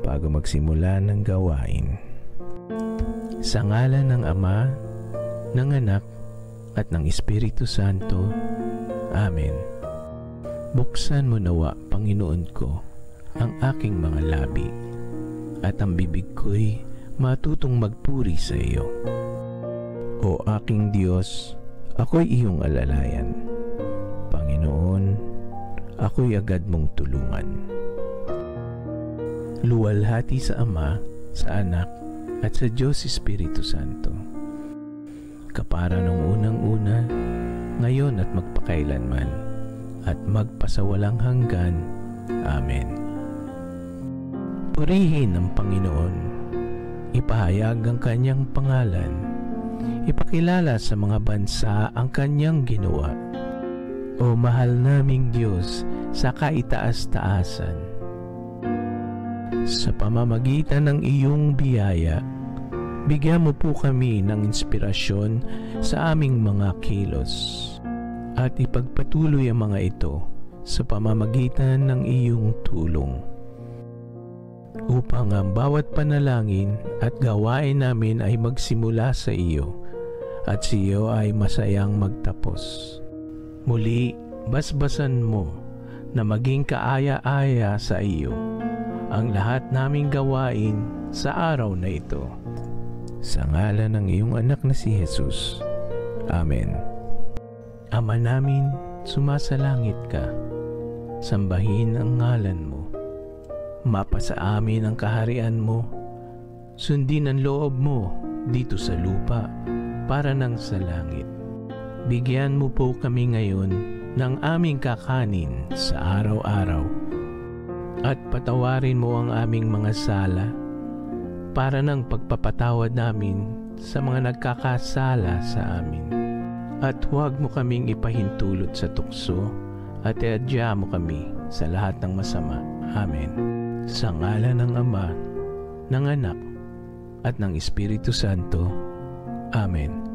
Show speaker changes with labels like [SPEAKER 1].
[SPEAKER 1] bago magsimula ng gawain. Sa ngalan ng Ama, ng Anak, at ng Espiritu Santo. Amen. Buksan mo nawa, Panginoon ko, ang aking mga labi, at ang bibig ko'y matutong magpuri sa iyo. O aking Diyos, ako'y iyong alalayan. Panginoon, ako'y agad mong tulungan. Luwalhati sa Ama, sa Anak, at sa Diyos Espiritu Santo. Kapara nung unang-una, ngayon at magpakailanman, at magpasawalang hanggan. Amen. Purihin ang Panginoon, ipahayag ang kanyang pangalan, ipakilala sa mga bansa ang kanyang ginawa. O mahal naming Diyos sa kaitaas-taasan, sa pamamagitan ng iyong biyaya, bigyan mo po kami ng inspirasyon sa aming mga kilos at ipagpatuloy ang mga ito sa pamamagitan ng iyong tulong, upang ang bawat panalangin at gawain namin ay magsimula sa iyo at sa iyo ay masayang magtapos. Muli, basbasan mo na maging kaaya-aya sa iyo ang lahat naming gawain sa araw na ito. Sa ngalan ng iyong anak na si Jesus. Amen. Ama namin, sumasalangit ka. Sambahin ang ngalan mo. Mapasa amin ang kaharian mo. Sundin ang loob mo dito sa lupa para nang sa langit. Bigyan mo po kami ngayon ng aming kakanin sa araw-araw. At patawarin mo ang aming mga sala para ng pagpapatawad namin sa mga nagkakasala sa amin. At huwag mo kaming ipahintulot sa tukso at iadya mo kami sa lahat ng masama. Amen. Sa ngalan ng Ama, ng Anak, at ng Espiritu Santo. Amen.